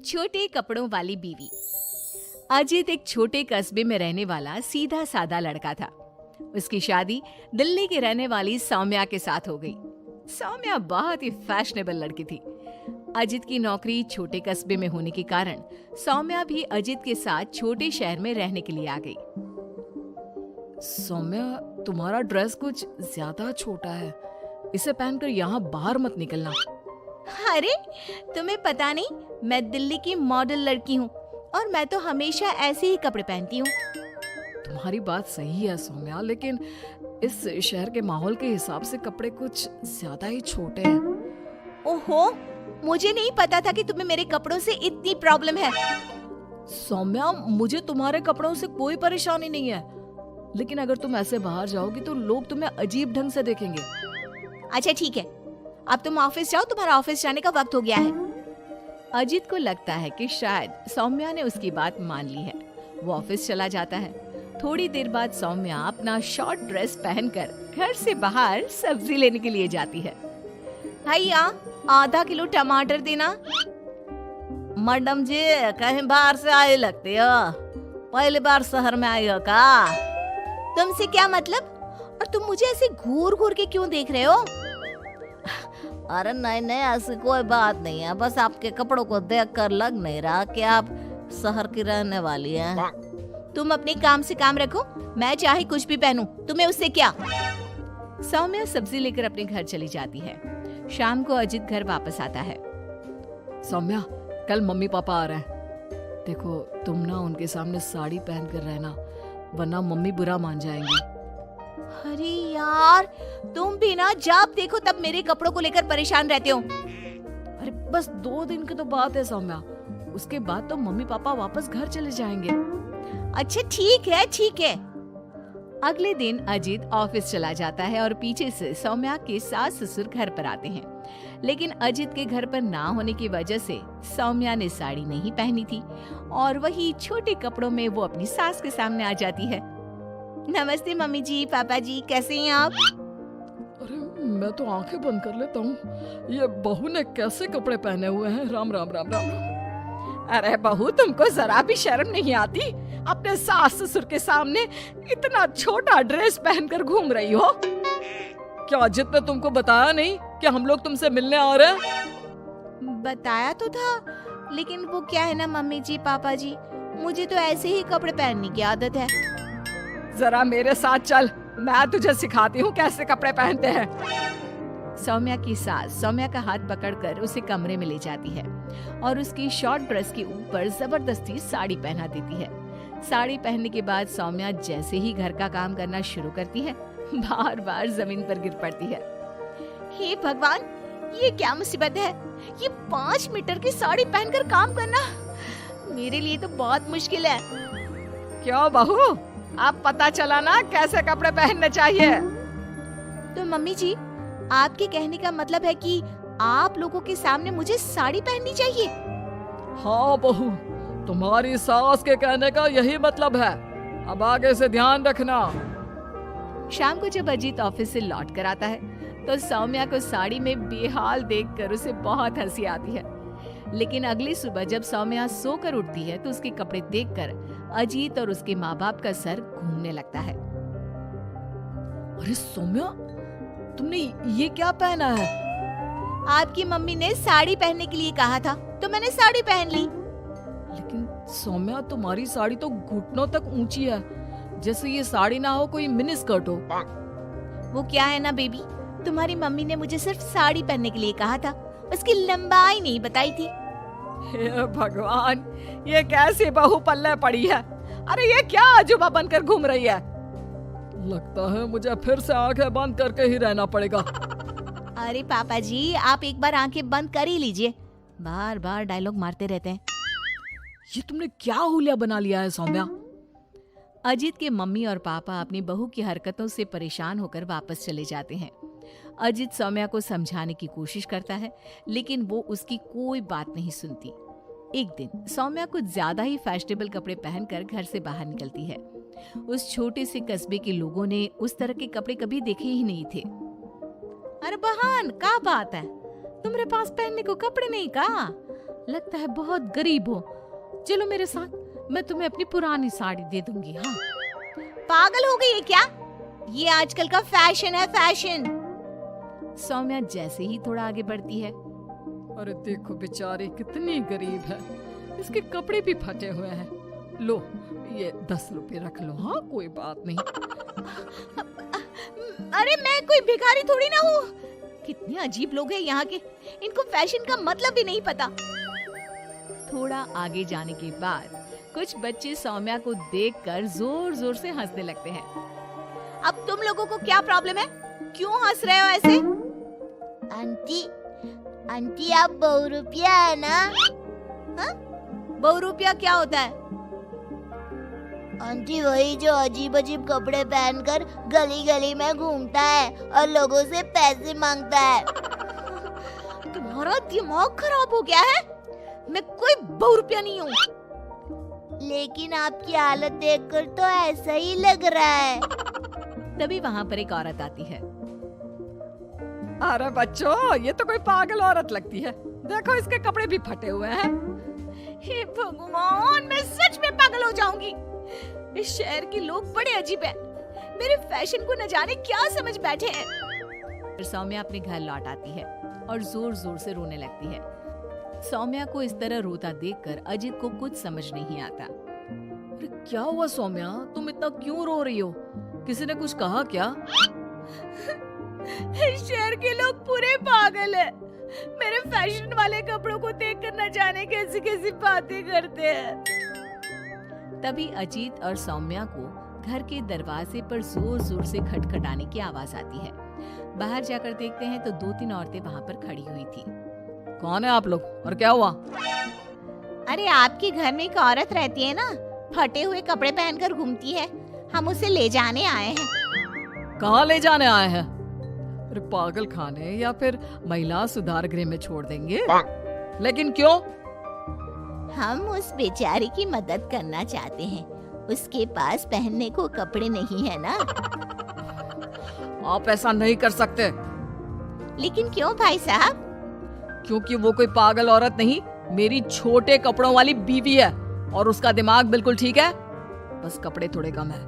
छोटे कपड़ों वाली बीवी। अजित एक छोटे कस्बे में रहने वाला सीधा साधा लड़का था। उसकी शादी दिल्ली की रहने वाली सौम्या के साथ हो गई। सौम्या बहुत ही फैशनेबल लड़की थी। अजित की नौकरी छोटे कस्बे में होने के कारण सौम्या भी अजित के साथ छोटे शहर में रहने के लिए आ गई। सौम्या, तुम्हारा ड्रेस कुछ ज्यादा छोटा है, इसे पहनकर यहाँ बाहर मत निकलना। अरे तुम्हें पता नहीं, मैं दिल्ली की मॉडल लड़की हूँ और मैं तो हमेशा ऐसे ही कपड़े पहनती हूँ। तुम्हारी बात सही है सौम्या, लेकिन इस शहर के माहौल के हिसाब से कपड़े कुछ ज्यादा ही छोटे हैं। ओहो, मुझे नहीं पता था कि तुम्हें मेरे कपड़ों से इतनी प्रॉब्लम है। सौम्या, मुझे तुम्हारे कपड़ों से कोई परेशानी नहीं है, लेकिन अगर तुम ऐसे बाहर जाओगी तो लोग तुम्हें अजीब ढंग से देखेंगे। अच्छा ठीक है, अब तुम ऑफिस जाओ, तुम्हारा ऑफिस जाने का वक्त हो गया है। अजित को लगता है कि शायद सौम्या ने उसकी बात मान ली है। वो ऑफिस चला जाता है। थोड़ी देर बाद सौम्या अपना शॉर्ट ड्रेस पहनकर घर से बाहर सब्जी लेने के लिए जाती है। भैया, आधा किलो टमाटर देना। मैडम जी, कहीं बाहर से आए लगते हो, पहली बार शहर में आई हो का? तुमसे क्या मतलब? और तुम मुझे ऐसे घूर घूर के क्यों देख रहे हो? अरे नहीं नहीं, ऐसी कोई बात नहीं है, बस आपके कपड़ों को देखकर लग नहीं रहा कि आप शहर की रहने वाली हैं। तुम अपने काम से काम रखो, मैं चाहे कुछ भी पहनूं, तुम्हें उससे क्या? सौम्या सब्जी लेकर अपने घर चली जाती है। शाम को अजित घर वापस आता है। सौम्या, कल मम्मी पापा आ रहे हैं। देखो, तुम ना उनके सामने साड़ी पहन कर रहना, वरना मम्मी बुरा मान जाएंगी। अरे यार, तुम भी ना जब देखो तब मेरे कपड़ों को लेकर परेशान रहते हो। अरे बस 2 दिन की तो बात है सौम्या, उसके बाद तो मम्मी पापा वापस घर चले जाएंगे। अच्छा ठीक है ठीक है। अगले दिन अजित ऑफिस चला जाता है और पीछे से सौम्या के सास ससुर घर पर आते हैं। लेकिन अजित के घर पर ना होने की वजह से सौम्या ने साड़ी नहीं पहनी थी और वही छोटे कपड़ों में वो अपनी सास के सामने आ जाती है। नमस्ते मम्मी जी, पापा जी, कैसे हैं आप? अरे मैं तो आंखें बंद कर लेता हूँ, ये बहू ने कैसे कपड़े पहने हुए हैं। राम राम राम राम। अरे बहू, तुमको जरा भी शर्म नहीं आती? अपने सास ससुर के सामने इतना छोटा ड्रेस पहनकर घूम रही हो। क्या अजित ने तुमको बताया नहीं कि हम लोग तुमसे मिलने आ रहे हैं? बताया तो था, लेकिन वो क्या है ना मम्मी जी, पापा जी, मुझे तो ऐसे ही कपड़े पहनने की आदत है। जरा मेरे साथ चल, मैं तुझे सिखाती हूँ कैसे कपड़े पहनते हैं। सौम्या की सास सौम्या का हाथ पकड़कर उसे कमरे में ले जाती है और उसकी शॉर्ट ड्रेस के ऊपर जबरदस्ती साड़ी पहना देती है। साड़ी पहनने के बाद सौम्या जैसे ही घर का काम करना शुरू करती है, बार बार जमीन पर गिर पड़ती है। हे भगवान, ये क्या मुसीबत है? ये 5 मीटर की साड़ी पहनकर काम करना मेरे लिए तो बहुत मुश्किल है। क्यों बहू, अब पता चला ना कैसे कपड़े पहनने चाहिए? तो मम्मी जी, आपके कहने का मतलब है कि आप लोगों के सामने मुझे साड़ी पहननी चाहिए? हाँ बहू, तुम्हारी सास के कहने का यही मतलब है। अब आगे से ध्यान रखना। शाम को जब अजीत ऑफिस से लौट कर आता है तो सौम्या को साड़ी में बेहाल देखकर उसे बहुत हंसी आती है। लेकिन अगली सुबह जब सौम्या सोकर उठती है तो उसके कपड़े देखकर अजीत और उसके माँ बाप का सर घूमने लगता है। अरे सौम्या, तुमने ये क्या पहना है? आपकी मम्मी ने साड़ी पहनने के लिए कहा था तो मैंने साड़ी पहन ली। लेकिन सौम्या, तुम्हारी साड़ी तो घुटनों तक ऊंची है, जैसे ये साड़ी ना हो कोई मिनी स्कर्ट हो। वो क्या है ना बेबी, तुम्हारी मम्मी ने मुझे सिर्फ साड़ी पहनने के लिए कहा था, उसकी लंबाई नहीं बताई थी। हे भगवान, ये कैसी बहू पल्ले पड़ी है? अरे ये क्या अजूबा बनकर घूम रही है? लगता है मुझे फिर से आंखें बंद करके ही रहना पड़ेगा। अरे पापा जी, आप एक बार आंखें बंद कर ही लीजिए, बार बार डायलॉग मारते रहते हैं। ये तुमने क्या हुलिया बना लिया है सौम्या? अजीत के मम्मी और पापा अपनी बहू की हरकतों से परेशान होकर वापस चले जाते हैं। अजीत सौम्या को समझाने की कोशिश करता है, लेकिन वो उसकी कोई बात नहीं सुनती। एक दिन सौम्या कुछ ज्यादा ही फैशनेबल कपड़े पहनकर घर से बाहर निकलती है। उस छोटे से कस्बे के लोगों ने उस तरह के कपड़े कभी देखे ही नहीं थे। अरे बहन, क्या बात है, तुम्हारे पास पहनने को कपड़े नहीं का? लगता है बहुत गरीब हो। चलो मेरे साथ, मैं तुम्हें अपनी पुरानी साड़ी दे दूंगी। हाँ, पागल हो गई है क्या? ये आजकल का फैशन है, फैशन। सौम्या जैसे ही थोड़ा आगे बढ़ती है, अरे देखो बेचारी कितनी गरीब है, इसके कपड़े भी फटे हुए हैं। लो ये 10 रुपए रख लो। हाँ कोई बात नहीं। अरे मैं कोई भिखारी थोड़ी ना हूँ। कितने अजीब लोग हैं यहाँ के, इनको फैशन का मतलब भी नहीं पता। थोड़ा आगे जाने के बाद कुछ बच्चे सौम्या को देखकर जोर जोर से हंसने लगते हैं। अब तुम लोगों को क्या प्रॉब्लम है? क्यों हंस रहे हो ऐसे? आंटी आप बहुरूपिया है ना? हाँ? बहुरूपिया क्या होता है? आंटी वही जो अजीब अजीब कपड़े पहनकर गली गली में घूमता है और लोगों से पैसे मांगता है। तुम्हारा दिमाग खराब हो गया है? मैं कोई बहुरूपिया नहीं हूँ। लेकिन आपकी हालत देखकर तो ऐसा ही लग रहा है। तभी वहाँ पर एक औरत आती है। अरे बच्चों, ये तो कोई पागल औरत लगती है। देखो इसके कपड़े भी फटे हुए हैं। हे भगवान, मैं सच में पागल हो जाऊंगी। इस शहर के लोग बड़े अजीब हैं। मेरे फैशन को न जाने क्या समझ बैठे हैं। फिर सौम्या अपने घर लौट आती है और जोर जोर से रोने लगती है। सौम्या को इस तरह रोता देखकर अजित को कुछ समझ नहीं आता। अरे क्या हुआ सौम्या, तुम इतना क्यों रो रही हो? किसी ने कुछ कहा क्या? इस शहर के लोग पूरे पागल हैं। मेरे फैशन वाले कपड़ों को देखकर न जाने कैसी कैसी बातें करते हैं। तभी अजीत और सौम्या को घर के दरवाजे पर जोर जोर से खटखटाने की आवाज आती है। बाहर जाकर देखते हैं तो 2-3 औरतें वहाँ पर खड़ी हुई थी। कौन है आप लोग और क्या हुआ? अरे आपके घर में एक औरत रहती है ना, फटे हुए कपड़े पहनकर घूमती है। हम उसे ले जाने आए हैं। कहाँ ले जाने आए हैं? अरे पागल खाने या फिर महिला सुधार गृह में छोड़ देंगे? लेकिन क्यों? हम उस बेचारी की मदद करना चाहते हैं। उसके पास पहनने को कपड़े नहीं है ना। आप ऐसा नहीं कर सकते। लेकिन क्यों भाई साहब? क्योंकि वो कोई पागल औरत नहीं, मेरी छोटे कपड़ों वाली बीवी है और उसका दिमाग बिल्कुल ठीक है, बस कपड़े थोड़े कम है।